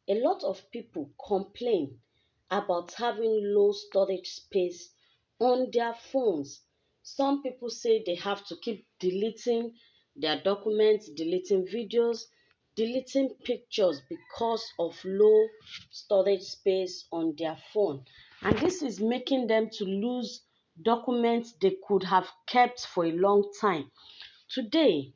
A lot of people complain about having low storage space on their phones. Some people say they have to keep deleting their documents, deleting videos, deleting pictures because of low storage space on their phone. And this is making them to lose documents they could have kept for a long time. Today,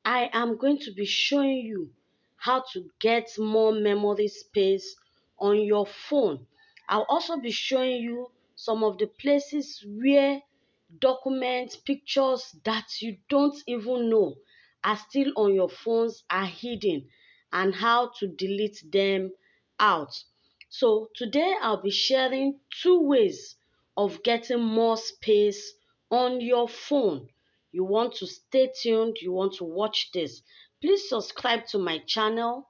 I am going to be showing you how to get more memory space on your phone. I'll also be showing you some of the places where documents, pictures that you don't even know are still on your phones are hidden, and how to delete them out. So today I'll be sharing two ways of getting more space on your phone. You want to stay tuned, you want to watch this. Please subscribe to my channel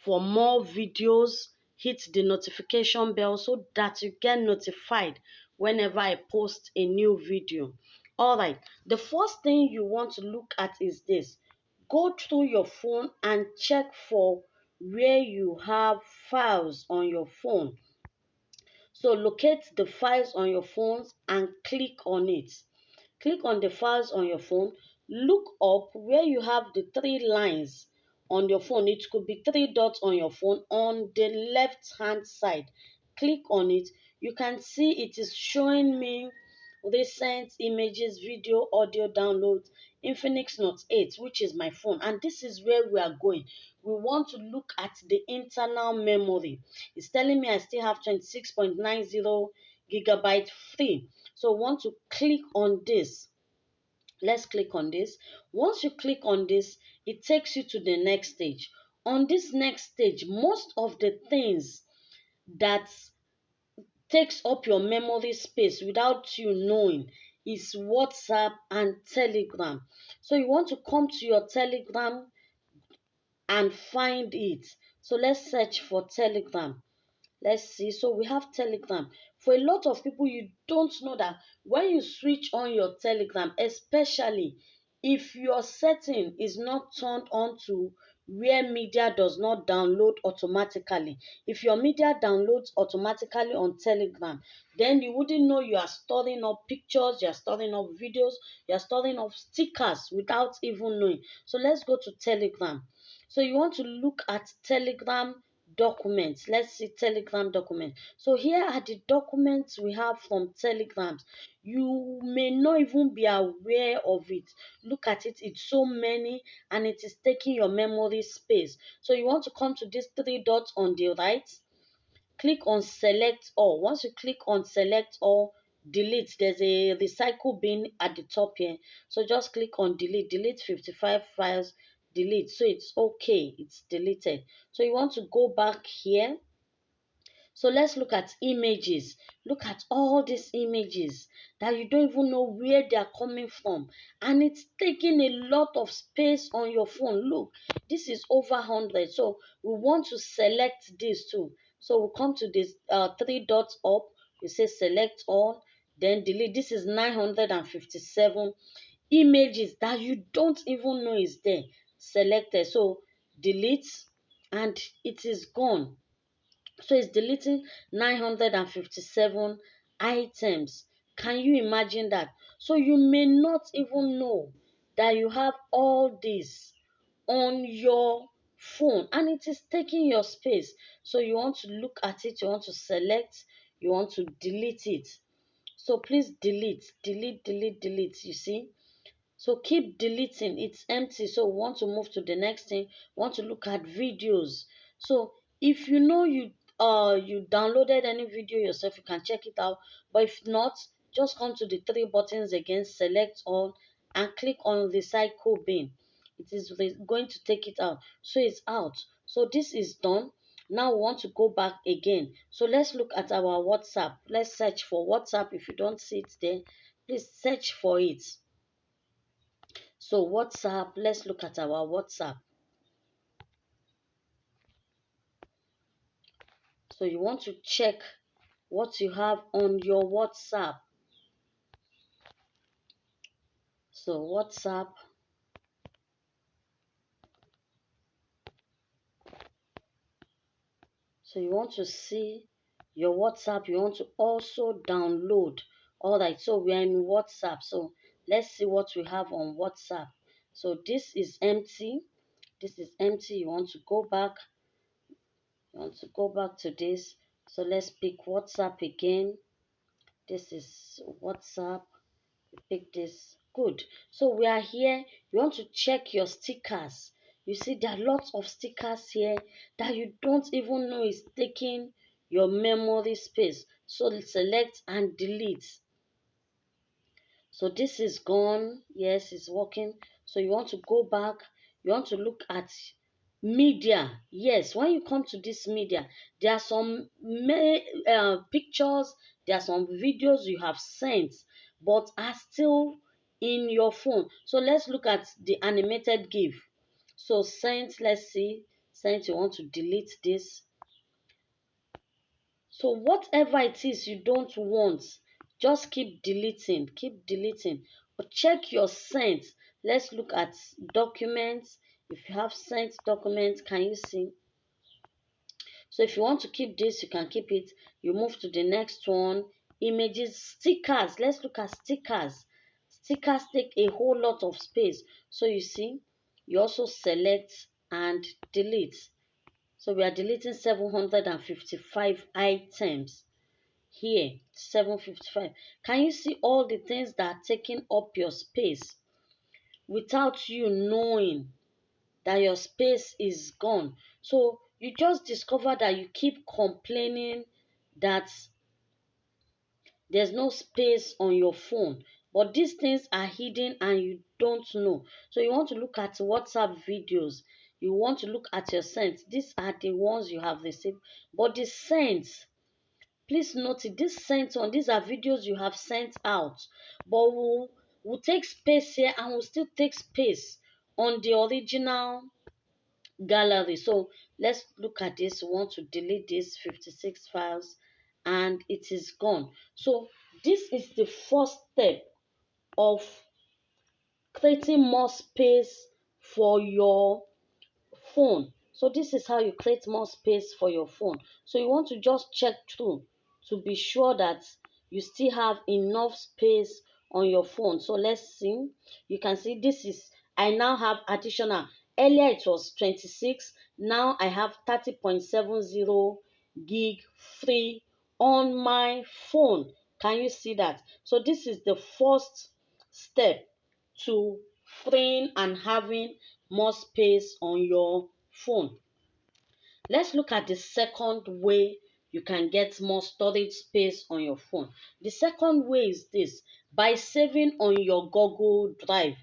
for more videos. Hit the notification bell so that you get notified whenever I post a new video. Alright, the first thing you want to look at is this. Go through your phone and check for where you have files on your phone. So locate the files on your phones and click on it. Click on the files on your phone. Look up where you have the three lines on your phone. It could be three dots on your phone on the left hand side. Click on it. You can see it is showing me recent images, video, audio downloads, Infinix Note 8, which is my phone. And this is where we are going. We want to look at the internal memory. It's telling me I still have 26.90 gigabyte free. So I want to click on this. Let's click on this. Once you click on this, it takes you to the next stage. On this next stage, most of the things that takes up your memory space without you knowing is WhatsApp and Telegram. So you want to come to your Telegram and find it. So let's search for Telegram. Let's see. So we have Telegram. For a lot of people, you don't know that when you switch on your Telegram, especially if your setting is not turned on to where media does not download automatically. If your media downloads automatically on Telegram, then you wouldn't know you are storing up pictures, you are storing up videos, you are storing up stickers without even knowing. So let's go to Telegram. So you want to look at Telegram documents. Let's see Telegram documents. So here are the documents we have from Telegrams. You may not even be aware of it. Look at it. It's so many and it is taking your memory space. So you want to come to these three dots on the right. Click on select all. Once you click on select all, delete. There's a recycle bin at the top here. So just click on delete. Delete 55 files. Delete. So it's okay. It's deleted. So you want to go back here. So let's look at images. Look at all these images that you don't even know where they are coming from. And it's taking a lot of space on your phone. Look, this is over 100. So we want to select this too. So we'll come to this three dots up. You say select all, then delete. This is 957 images that you don't even know is there. Selected. So delete and it is gone. So it's deleting 957 items. Can you imagine that? So you may not even know that you have all this on your phone and it is taking your space. So you want to look at it, you want to select, you want to delete it. So please delete, delete, delete, delete. You see? So keep deleting. It's empty. So we want to move to the next thing. We want to look at videos. So if you know you downloaded any video yourself, you can check it out. But if not, just come to the three buttons again, select all, and click on recycle bin. It is going to take it out. So it's out. So this is done. Now we want to go back again. So let's look at our WhatsApp. Let's search for WhatsApp. If you don't see it there, please search for it. So WhatsApp, let's look at our WhatsApp. So you want to check what you have on your WhatsApp. So WhatsApp, So you want to see your WhatsApp, you want to also download. All right, so we are in WhatsApp. So let's see what we have on WhatsApp. So this is empty. This is empty. You want to go back. You want to go back to this. So let's pick WhatsApp again. This is WhatsApp. Pick this. Good. So we are here. You want to check your stickers. You see, there are lots of stickers here that you don't even know is taking your memory space. So select and delete. So this is gone. Yes, it's working. So you want to go back. You want to look at media. Yes, when you come to this media, there are some pictures, there are some videos you have sent, but are still in your phone. So let's look at the animated GIF. So sent, let's see. Sent, you want to delete this. So whatever it is you don't want, just keep deleting, keep deleting. But check your sent. Let's look at documents. If you have sent documents, can you see? So if you want to keep this, you can keep it. You move to the next one. Images, stickers. Let's look at stickers. Stickers take a whole lot of space. So you see, you also select and delete. So we are deleting 755 items. Here, 755. Can you see all the things that are taking up your space without you knowing that your space is gone? So you just discover that you keep complaining that there's no space on your phone, but these things are hidden and you don't know. So you want to look at WhatsApp videos, you want to look at your sent. These are the ones you have received, but the sent, please note it, this sent on, these are videos you have sent out, but will take space here and will still take space on the original gallery. So let's look at this. We want to delete this 56 files and it is gone. So this is the first step of creating more space for your phone. So this is how you create more space for your phone. So you want to just check through to be sure that you still have enough space on your phone. So let's see. You can see this is, I now have additional. Earlier it was 26. Now I have 30.70 gig free on my phone. Can you see that? So this is the first step to freeing and having more space on your phone. Let's look at the second way you can get more storage space on your phone. The second way is this: by saving on your Google Drive.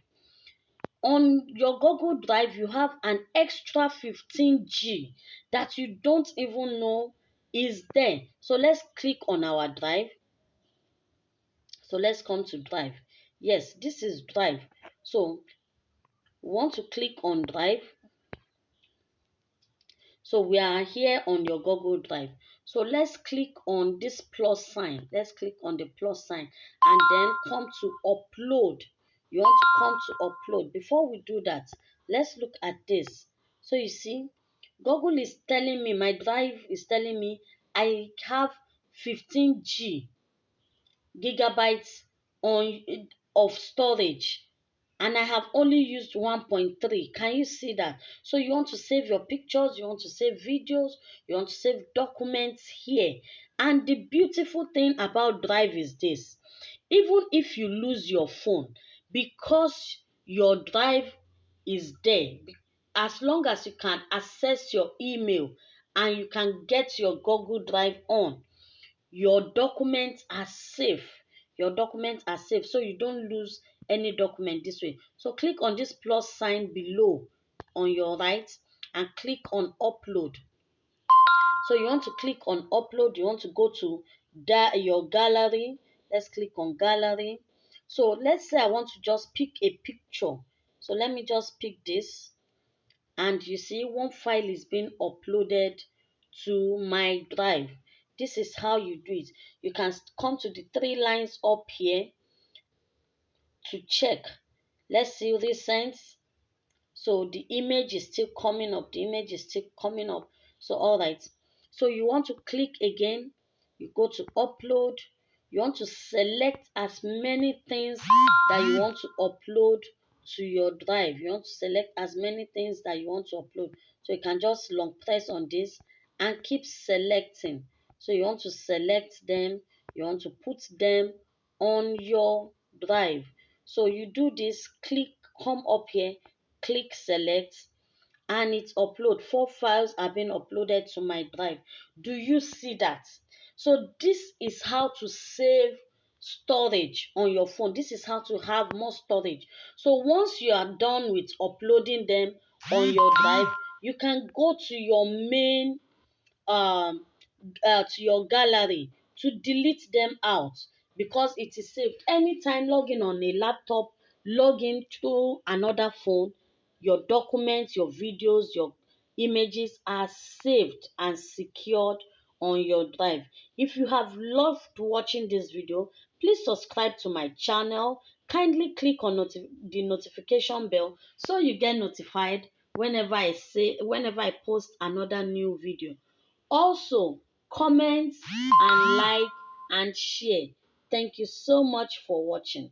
On your Google Drive, you have an extra 15G that you don't even know is there. So let's click on our drive. So let's come to drive. Yes, this is drive. So we want to click on drive. So we are here on your Google Drive. So let's click on this plus sign. Let's click on the plus sign and then come to upload. You want to come to upload. Before we do that, let's look at this. So you see, Google is telling me, my drive is telling me I have 15 gigabytes on of storage and I have only used 1.3. Can you see that? So you want to save your pictures, you want to save videos, you want to save documents here. And the beautiful thing about Drive is this: even if you lose your phone, because your Drive is there, as long as you can access your email and you can get your Google Drive on, your documents are safe. Your documents are safe, so you don't lose any document this way. So click on this plus sign below on your right and click on upload. So you want to click on upload. You want to go to your gallery. Let's click on gallery. So let's say I want to just pick a picture. So let me just pick this, and you see one file is being uploaded to my drive. This is how you do it. You can come to the three lines up here to check. Let's see recent. So the image is still coming up. The image is still coming up. So all right. So you want to click again, you go to upload, you want to select as many things that you want to upload to your drive. You want to select as many things that you want to upload. So you can just long press on this and keep selecting. So you want to select them, you want to put them on your drive. So you do this, click, come up here, click select, and it's upload. 4 files are being uploaded to my drive. Do you see that? So this is how to save storage on your phone. This is how to have more storage. So once you are done with uploading them on your drive, you can go to your main um to your gallery to delete them out, because it is saved. Anytime login on a laptop, login through another phone, your documents, your videos, your images are saved and secured on your drive. If you have loved watching this video, please subscribe to my channel. Kindly click on the notification bell so you get notified whenever I post another new video. Also, comment and like and share. Thank you so much for watching.